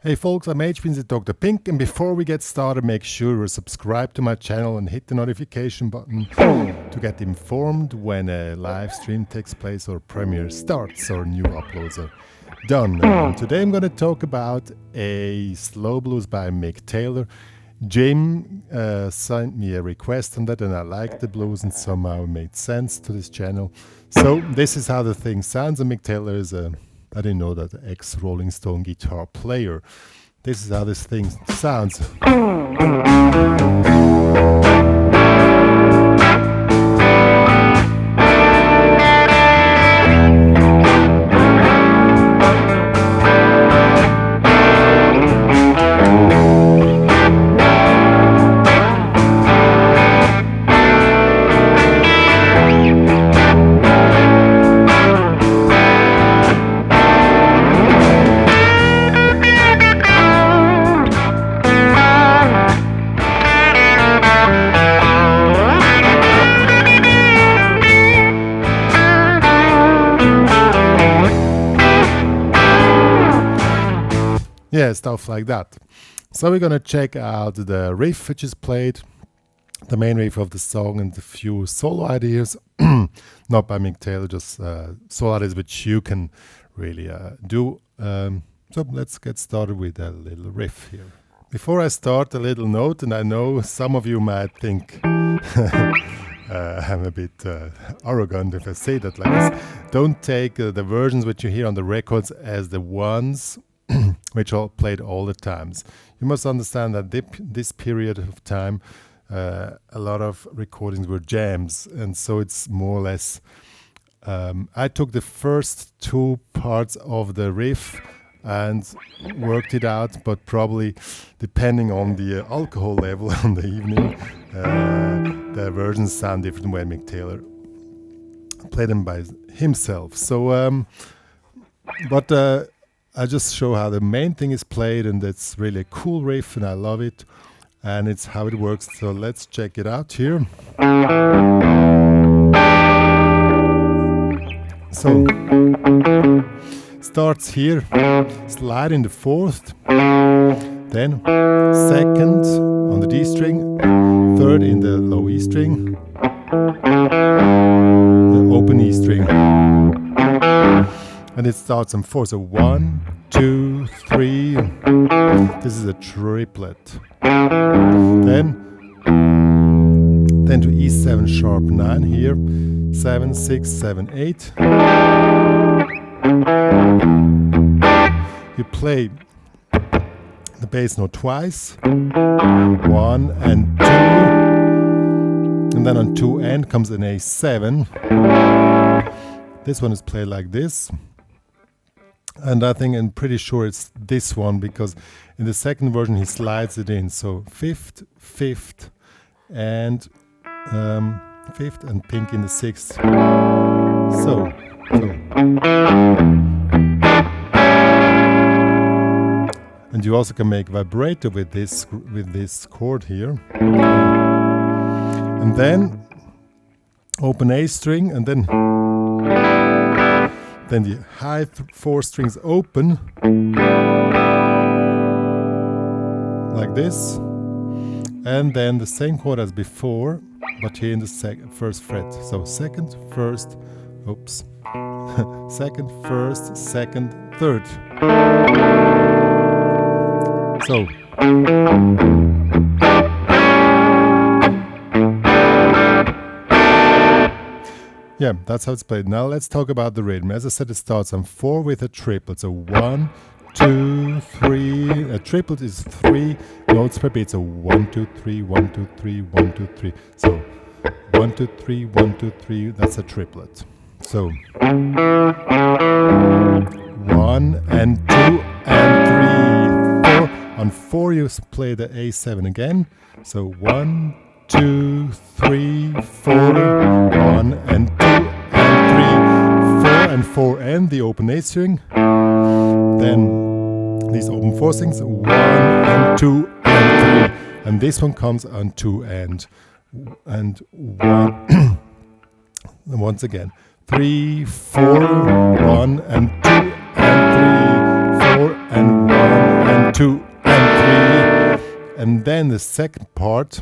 Hey folks, I'm HPCrazy drpink, and before we get started, make sure you're subscribed to my channel and hit the notification button to get informed when a live stream takes place or premiere starts or new uploads are done. Today I'm going to talk about a slow blues by Mick Taylor. Jim sent me a request on that, and I liked the blues and somehow it made sense to this channel. So this is how the thing sounds, and Mick Taylor is I didn't know that, ex-Rolling Stone guitar player. This is how this thing sounds. Yeah, stuff like that. So we're gonna check out the riff which is played, the main riff of the song, and a few solo ideas, not by Mick Taylor, just solo ideas which you can really do. So let's get started with a little riff here. Before I start, a little note, and I know some of you might think I'm a bit arrogant if I say that like this. Don't take the versions which you hear on the records as the ones which are played all the times. You must understand that this period of time, a lot of recordings were jams, and so it's more or less. I took the first two parts of the riff and worked it out, but probably depending on the alcohol level on the evening, the versions sound different when Mick Taylor played them by himself. So, I just show how the main thing is played, and it's really a cool riff, and I love it, and it's how it works. So let's check it out here. So starts here, slide in the fourth, then second on the D string, third in the low E string, the open E string. And it starts on 4, so 1, 2, 3. This is a triplet. Then to E7 sharp 9 here, 7, 6, 7, 8. You play the bass note twice, 1 and 2, and then on 2 and comes an A7. This one is played like this. And I think I'm pretty sure it's this one, because in the second version he slides it in. So fifth, and pink in the sixth. So. And you also can make vibrato with this chord here. And then open A string, and then the high 4 strings open like this, and then the same chord as before, but here in the first fret. So second, first, second, first, second, third. So yeah, that's how it's played. Now let's talk about the rhythm. As I said, it starts on 4 with a triplet. So 1, 2, 3. A triplet is 3 notes per beat. So 1, 2, 3, 1, 2, 3, 1, 2, 3. So 1, 2, 3, 1, 2, 3. That's a triplet. So 1 and 2 and 3, 4. On 4 you play the A7 again. So 1, 2, 3, 4, 1 and 2 and 3, 4 and 4 and the open A string. Then these open 4 strings, 1 and 2 and 3, and this one comes on 2 and 1. And once again, 3, 4, 1 and 2 and 3, 4 and 1 and 2 and 3. And then the second part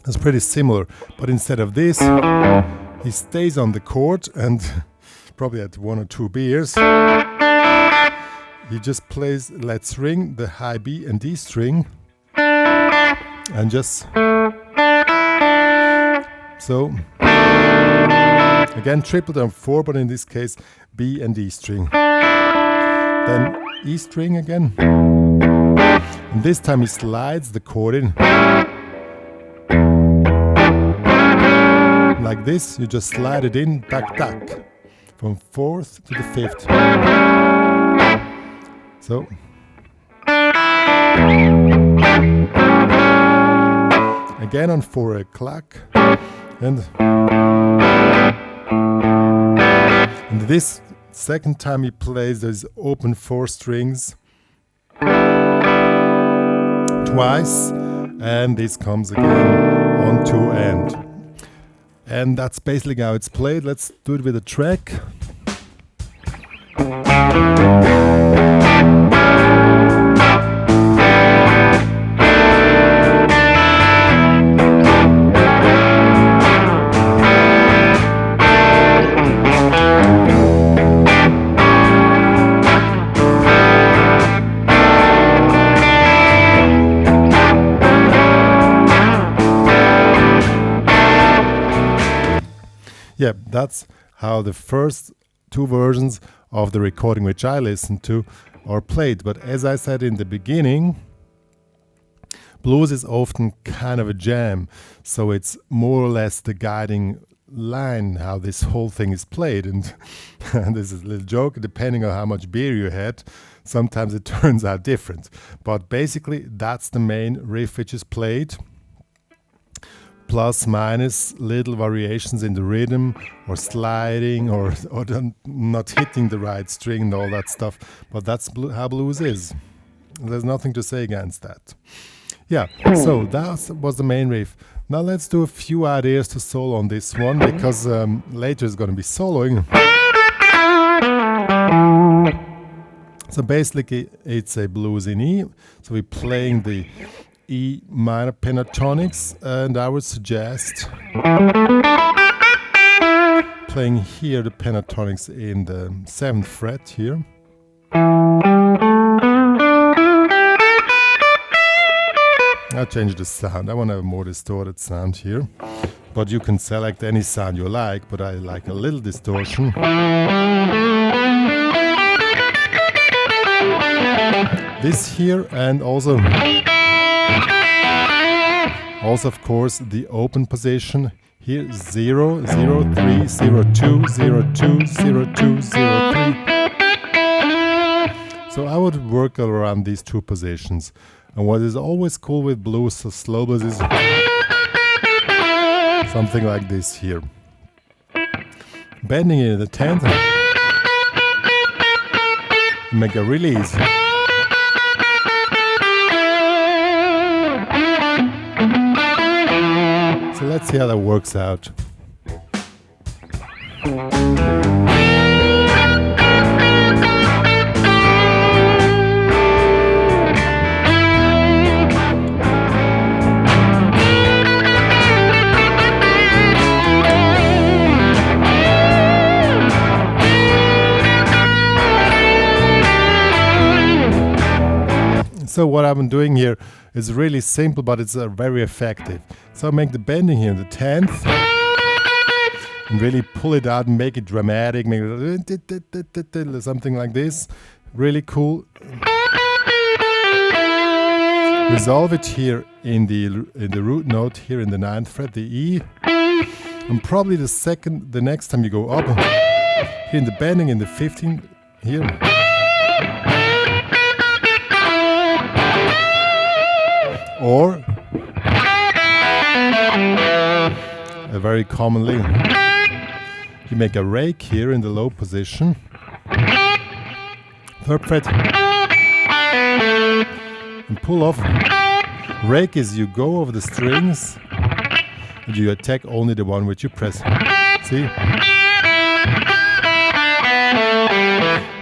is pretty similar, but instead of this, he stays on the chord and probably at 1 or 2 beers, he just plays Let's Ring, the high B and D string, and just so again triple down 4, but in this case B and D string, then E string again, and this time he slides the chord in like this. You just slide it in, tack tack, from 4th to the 5th. So again on 4 o'clock, and this second time he plays those open 4 strings twice, and this comes again on 2 and that's basically how it's played. Let's do it with a track. Yeah, that's how the first 2 versions of the recording which I listened to are played. But as I said in the beginning, blues is often kind of a jam, so it's more or less the guiding line how this whole thing is played. And, and this is a little joke, depending on how much beer you had, sometimes it turns out different. But basically that's the main riff which is played, plus minus little variations in the rhythm or sliding or not hitting the right string and all that stuff. But that's how blues is. There's nothing to say against that. Yeah, so that was the main riff. Now let's do a few ideas to solo on this one, because later it's going to be soloing. So basically it's a blues in E. So we're playing the E minor pentatonics, and I would suggest playing here the pentatonics in the 7th fret here. I'll change the sound. I want to have a more distorted sound here, but you can select any sound you like, but I like a little distortion. This here, and also of course the open position here, 0, 0, 3, 0, 2, 0, 2, 0, 2, 0, 3. So I would work around these 2 positions. And what is always cool with blues, so slow blues, is something like this here. Bending in the 10th, make a release. So let's see how that works out. So what I'm doing here is really simple, but it's very effective. So I make the bending here in the 10th and really pull it out and make it dramatic, make it something like this. Really cool. Resolve it here in the root note here in the 9th fret, the E. And probably the next time you go up here in the bending in the 15th here. Or very commonly you make a rake here in the low position, 3rd fret, and pull off. Rake is you go over the strings and you attack only the one which you press. See?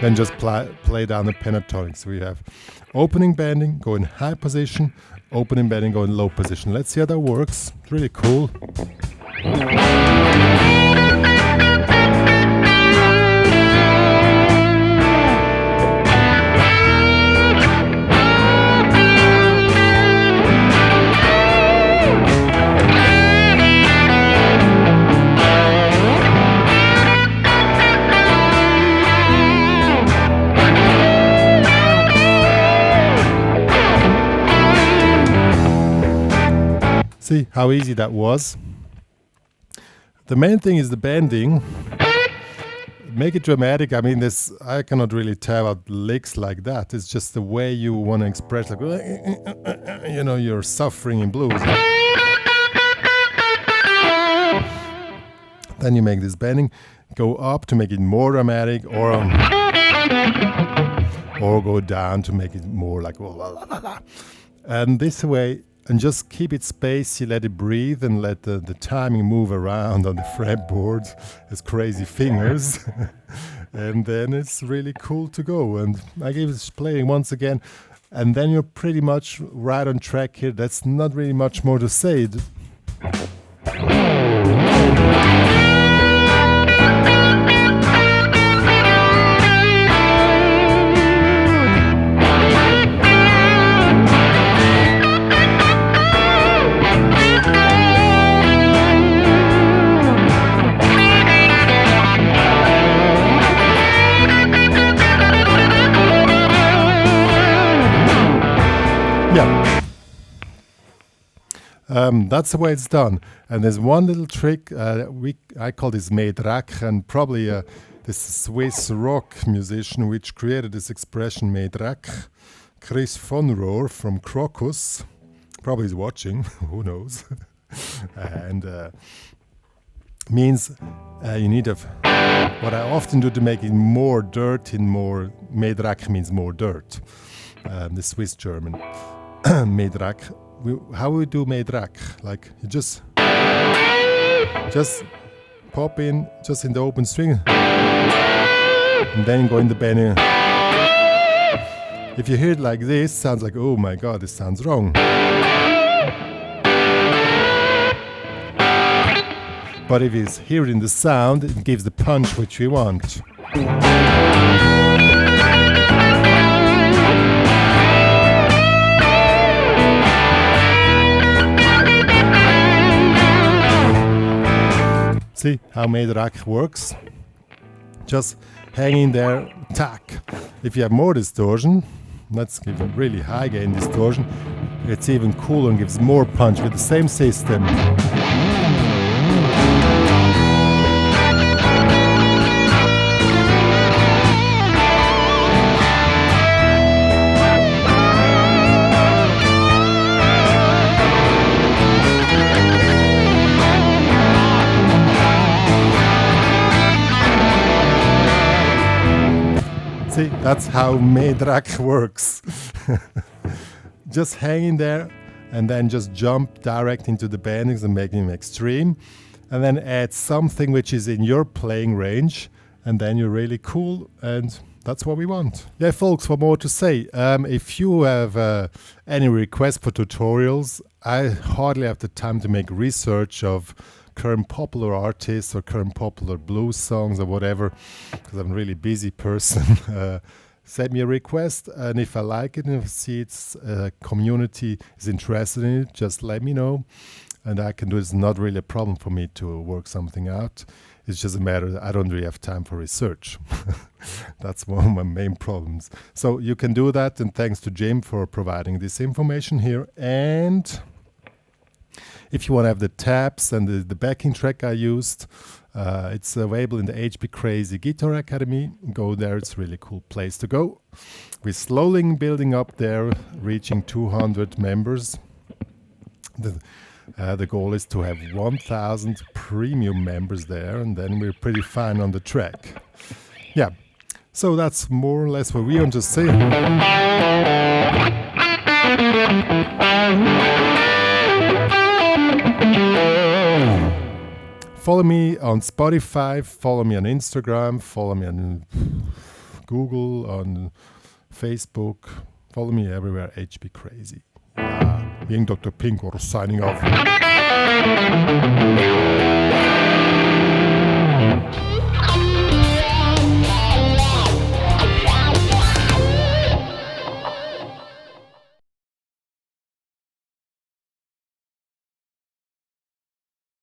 then just play down the pentatonic. So we have opening bending, go in high position, opening bending, go in low position. Let's see how that works. It's really cool. See how easy that was? The main thing is the bending. Make it dramatic. I mean, this I cannot really tell out licks like that. It's just the way you want to express, like, you know, you're suffering in blues. Then you make this bending, go up to make it more dramatic, or go down to make it more like, and this way. And just keep it spacey, let it breathe, and let the timing move around on the fretboard as crazy fingers. And then it's really cool to go. And I give it playing once again, and then you're pretty much right on track here. That's not really much more to say. That's the way it's done. And there's one little trick, I call this dräck, and probably this Swiss rock musician which created this expression dräck, Chris von Rohr from Crocus, probably is watching, who knows, and means you need what I often do to make it more dirt in more, dräck means more dirt, the Swiss German, dräck. How we do dräck? Like you just pop in just in the open string and then go in the bending. If you hear it like this, sounds like, oh my god, this sounds wrong. But if you hear it in the sound, it gives the punch which we want. See how dräck works? Just hang in there, tack. If you have more distortion, let's give a really high gain distortion, it's even cooler and gives more punch with the same system. See, that's how dräck works. Just hang in there and then just jump direct into the bendings and make them extreme. And then add something which is in your playing range. And then you're really cool. And that's what we want. Yeah, folks, for more to say. If you have any requests for tutorials, I hardly have the time to make research of current popular artists or current popular blues songs or whatever, because I'm a really busy person. Send me a request, and if I like it and if I see its community is interested in it, just let me know, and I can do it. It's not really a problem for me to work something out. It's just a matter that I don't really have time for research. That's one of my main problems. So you can do that, and thanks to Jim for providing this information here. And if you want to have the tabs and the backing track I used, it's available in the HPCrazy Guitar Academy. Go there, it's a really cool place to go. We're slowly building up there, reaching 200 members. The goal is to have 1,000 premium members there, and then we're pretty fine on the track. Yeah, so that's more or less what we want to say. Follow me on Spotify, follow me on Instagram, follow me on Google, on Facebook. Follow me everywhere, HPCrazy. Being Dr. Pink or signing off.